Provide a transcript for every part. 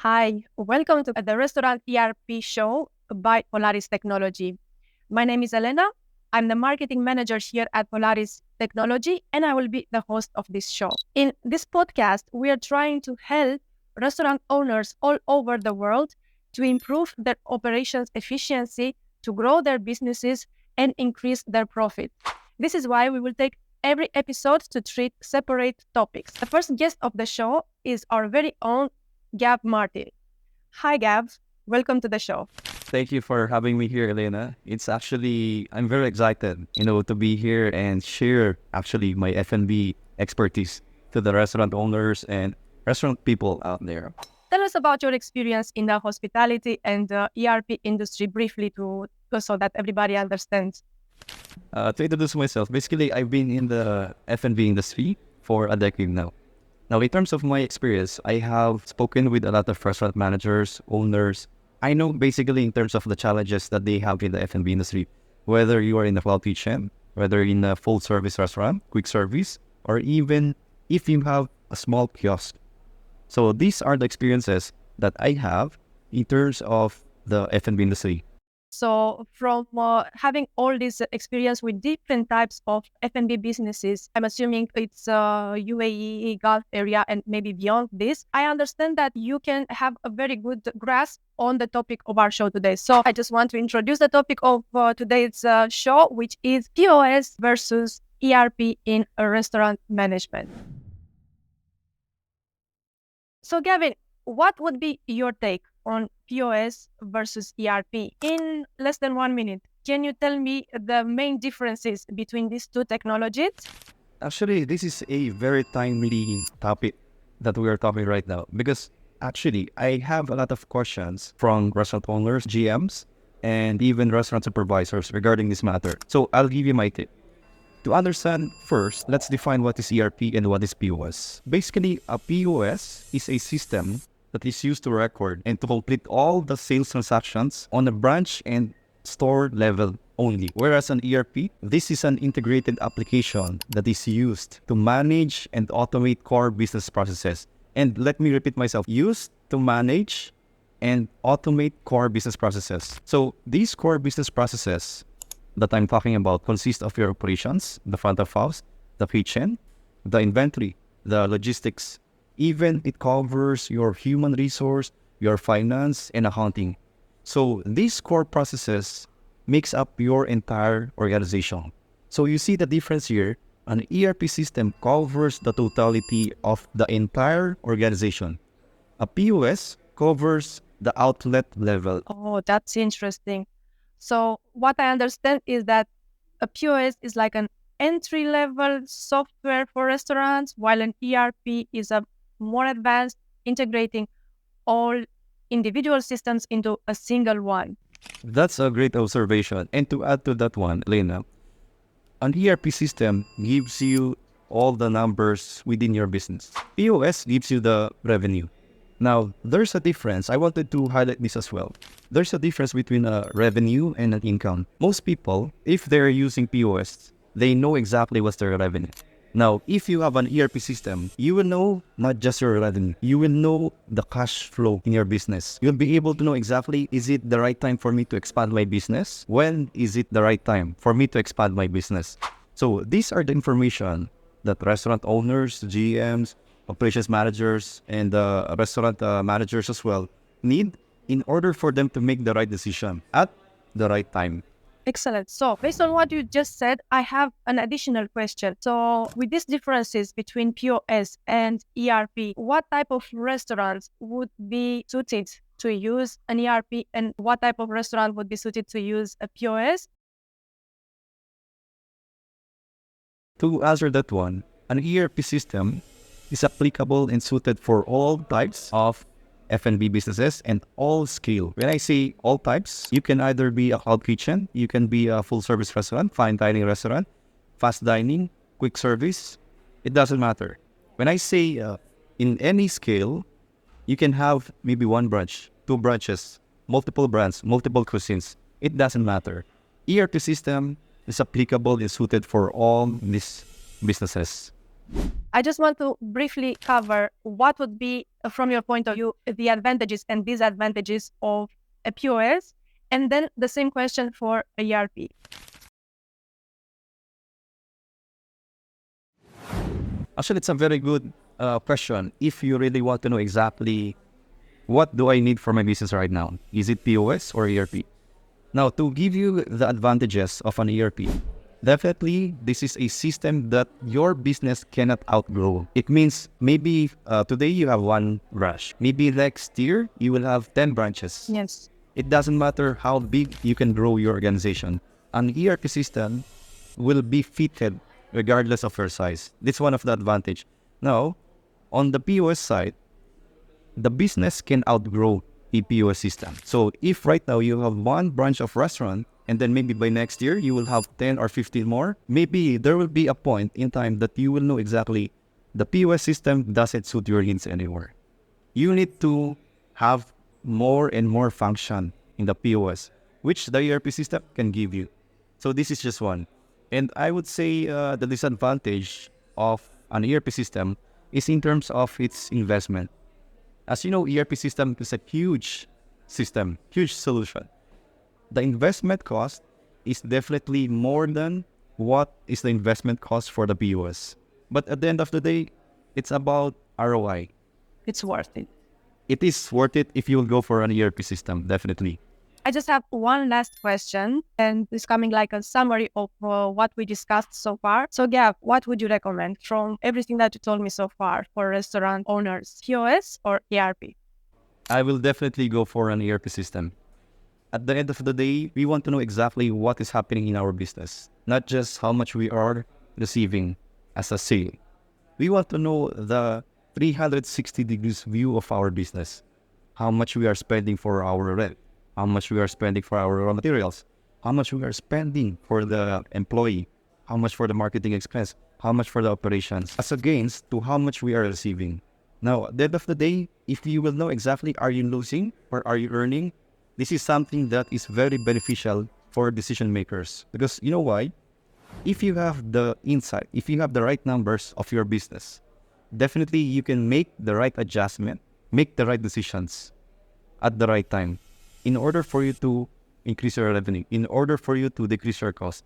Hi, welcome to the Restaurant ERP show by Polaris Technology. My name is Elena. I'm the marketing manager here at Polaris Technology, and I will be the host of this show. In this podcast, we are trying to help restaurant owners all over the world to improve their operations efficiency, to grow their businesses, and increase their profit. This is why we will take every episode to treat separate topics. The first guest of the show is our very own Gav Martin. Hi, Gav. Welcome to the show. Thank you for having me here, Elena. I'm very excited, to be here and share actually my F&B expertise to the restaurant owners and restaurant people out there. Tell us about your experience in the hospitality and the ERP industry briefly so that everybody understands. To introduce myself, basically, I've been in the F&B industry for a decade now. Now, in terms of my experience, I have spoken with a lot of restaurant managers, owners. I know basically in terms of the challenges that they have in the F&B industry, whether you are in a cloud kitchen, whether in a full service restaurant, quick service, or even if you have a small kiosk. So these are the experiences that I have in terms of the F&B industry. So from having all this experience with different types of F&B businesses, I'm assuming it's UAE, Gulf area, and maybe beyond this, I understand that you can have a very good grasp on the topic of our show today. So I just want to introduce the topic of today's show, which is POS versus ERP in restaurant management. So Gavin, what would be your take on POS versus ERP? In less than 1 minute, can you tell me the main differences between these two technologies? Actually, this is a very timely topic that we are talking right now because actually I have a lot of questions from restaurant owners, GMs, and even restaurant supervisors regarding this matter. So I'll give you my tip. To understand first, let's define what is ERP and what is POS. Basically, a POS is a system that is used to record and to complete all the sales transactions on a branch and store level only. Whereas an ERP, this is an integrated application that is used to manage and automate core business processes. And let me repeat myself, used to manage and automate core business processes. So these core business processes that I'm talking about consist of your operations, the front of house, the kitchen, the inventory, the logistics. Even it covers your human resource, your finance, and accounting. So these core processes makes up your entire organization. So you see the difference here. An ERP system covers the totality of the entire organization. A POS covers the outlet level. Oh, that's interesting. So what I understand is that a POS is like an entry-level software for restaurants, while an ERP is a more advanced, integrating all individual systems into a single one. That's a great observation. And to add to that one, Lena, an ERP system gives you all the numbers within your business. POS gives you the revenue. Now, there's a difference. I wanted to highlight this as well. There's a difference between a revenue and an income. Most people, if they're using POS, they know exactly what's their revenue. Now, if you have an ERP system, you will know not just your revenue, you will know the cash flow in your business. You'll be able to know exactly, is it the right time for me to expand my business? When is it the right time for me to expand my business? So these are the information that restaurant owners, GMs, operations managers, and restaurant managers as well need in order for them to make the right decision at the right time. Excellent. So based on what you just said, I have an additional question. So with these differences between POS and ERP, what type of restaurants would be suited to use an ERP and what type of restaurant would be suited to use a POS? To answer that one, an ERP system is applicable and suited for all types of F&B businesses and all scale. When I say all types, you can either be a cloud kitchen, you can be a full service restaurant, fine dining restaurant, fast dining, quick service. It doesn't matter. When I say in any scale, you can have maybe one branch, two branches, multiple brands, multiple cuisines. It doesn't matter. ERP system is applicable and suited for all these businesses. I just want to briefly cover what would be, from your point of view, the advantages and disadvantages of a POS, and then the same question for a ERP. Actually, it's a very good question. If you really want to know exactly what do I need for my business right now, is it POS or ERP? Now, to give you the advantages of an ERP, definitely this is a system that your business cannot outgrow. It means maybe today you have one branch. Maybe next year you will have 10 branches. Yes. It doesn't matter how big you can grow your organization. An ERP system will be fitted regardless of your size. That's one of the advantage. Now, on the POS side, the business can outgrow a POS system. So if right now you have one branch of restaurant, and then maybe by next year you will have 10 or 15 more, maybe there will be a point in time that you will know exactly the POS system doesn't suit your needs anymore. You need to have more and more function in the POS, which the ERP system can give you. So this is just one. And I would say the disadvantage of an ERP system is in terms of its investment. As you know, ERP system is a huge system, huge solution. The investment cost is definitely more than what is the investment cost for the POS. But at the end of the day, it's about ROI. It's worth it. It is worth it if you will go for an ERP system, definitely. I just have one last question, and it's coming like a summary of what we discussed so far. So, Gav, what would you recommend from everything that you told me so far for restaurant owners, POS or ERP? I will definitely go for an ERP system. At the end of the day, we want to know exactly what is happening in our business, not just how much we are receiving as a sale. We want to know the 360 degrees view of our business, how much we are spending for our rent, how much we are spending for our raw materials, how much we are spending for the employee, how much for the marketing expense, how much for the operations, as against to how much we are receiving. Now, at the end of the day, if you will know exactly are you losing or are you earning, this is something that is very beneficial for decision makers. Because you know why? If you have the insight, if you have the right numbers of your business, definitely you can make the right adjustment, make the right decisions at the right time in order for you to increase your revenue, in order for you to decrease your cost.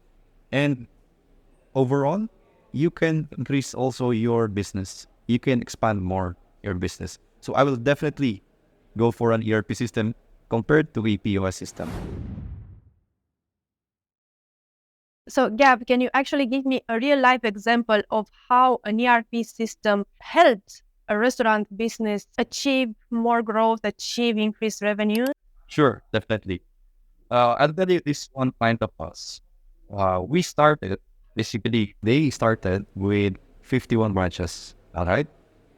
And overall, you can increase also your business. You can expand more your business. So I will definitely go for an ERP system compared to a POS system. So, Gab, can you actually give me a real life example of how an ERP system helped a restaurant business achieve more growth, achieve increased revenue? Sure, definitely. I'll tell you this one client of us. We started, basically, they started with 51 branches, all right?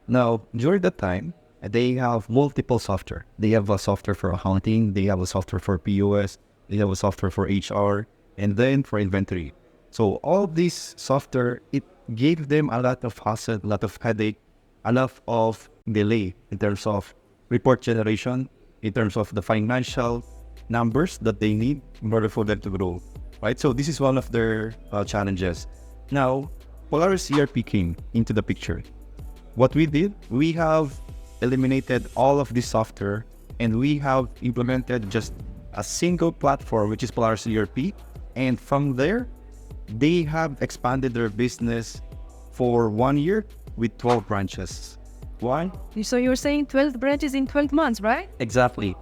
Now, during that time, they have multiple software. They have a software for accounting, they have a software for POS, they have a software for HR, and then for inventory. So all this software, it gave them a lot of hassle, a lot of headache, a lot of delay in terms of report generation, in terms of the financial numbers that they need in order for them to grow, right? So this is one of their challenges. Now, Polaris ERP came into the picture. What we did, we have eliminated all of this software and we have implemented just a single platform, which is Polaris ERP. And from there, they have expanded their business for 1 year with 12 branches. Why? So you're saying 12 branches in 12 months, right? Exactly.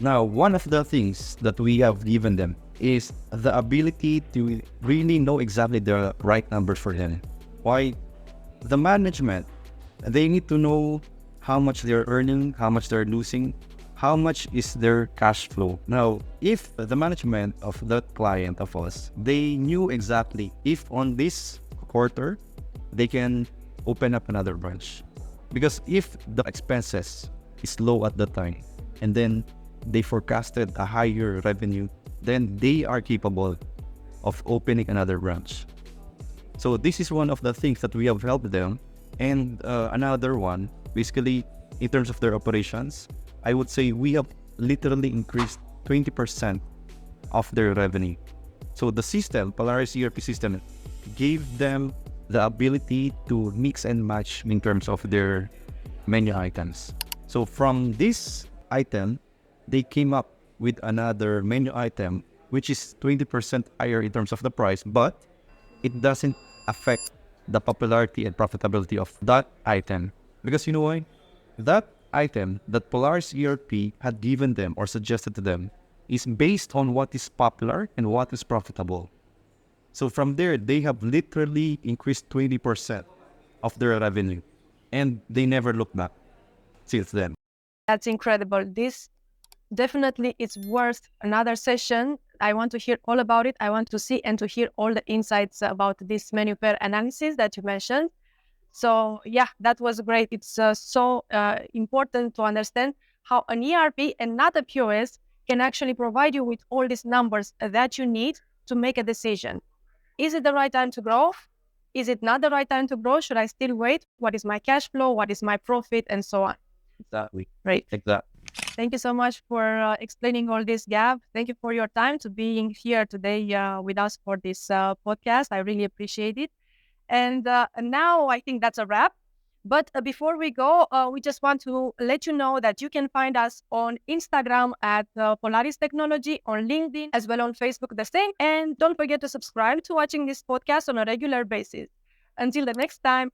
Now, one of the things that we have given them is the ability to really know exactly the right numbers for them. Why? The management, they need to know how much they're earning, how much they're losing, how much is their cash flow. Now, if the management of that client of us, they knew exactly if on this quarter, they can open up another branch. Because if the expenses is low at that time, and then they forecasted a higher revenue, then they are capable of opening another branch. So this is one of the things that we have helped them. And another one, basically, in terms of their operations, I would say we have literally increased 20% of their revenue. So the system, Polaris ERP system, gave them the ability to mix and match in terms of their menu items. So from this item, they came up with another menu item which is 20% higher in terms of the price, but it doesn't affect the popularity and profitability of that item. Because you know why? That item that Polaris ERP had given them or suggested to them is based on what is popular and what is profitable. So from there, they have literally increased 20% of their revenue, and they never looked back since then. That's incredible. This definitely is worth another session. I want to hear all about it. I want to see and to hear all the insights about this menu pair analysis that you mentioned. So yeah, that was great. It's so important to understand how an ERP and not a POS can actually provide you with all these numbers that you need to make a decision. Is it the right time to grow? Is it not the right time to grow? Should I still wait? What is my cash flow? What is my profit? And so on. Exactly. Great. Exactly. Thank you so much for explaining all this, Gav. Thank you for your time to being here today with us for this podcast. I really appreciate it. And now I think that's a wrap. But before we go, we just want to let you know that you can find us on Instagram at Polaris Technology, on LinkedIn, as well on Facebook, the same. And don't forget to subscribe to watching this podcast on a regular basis. Until the next time.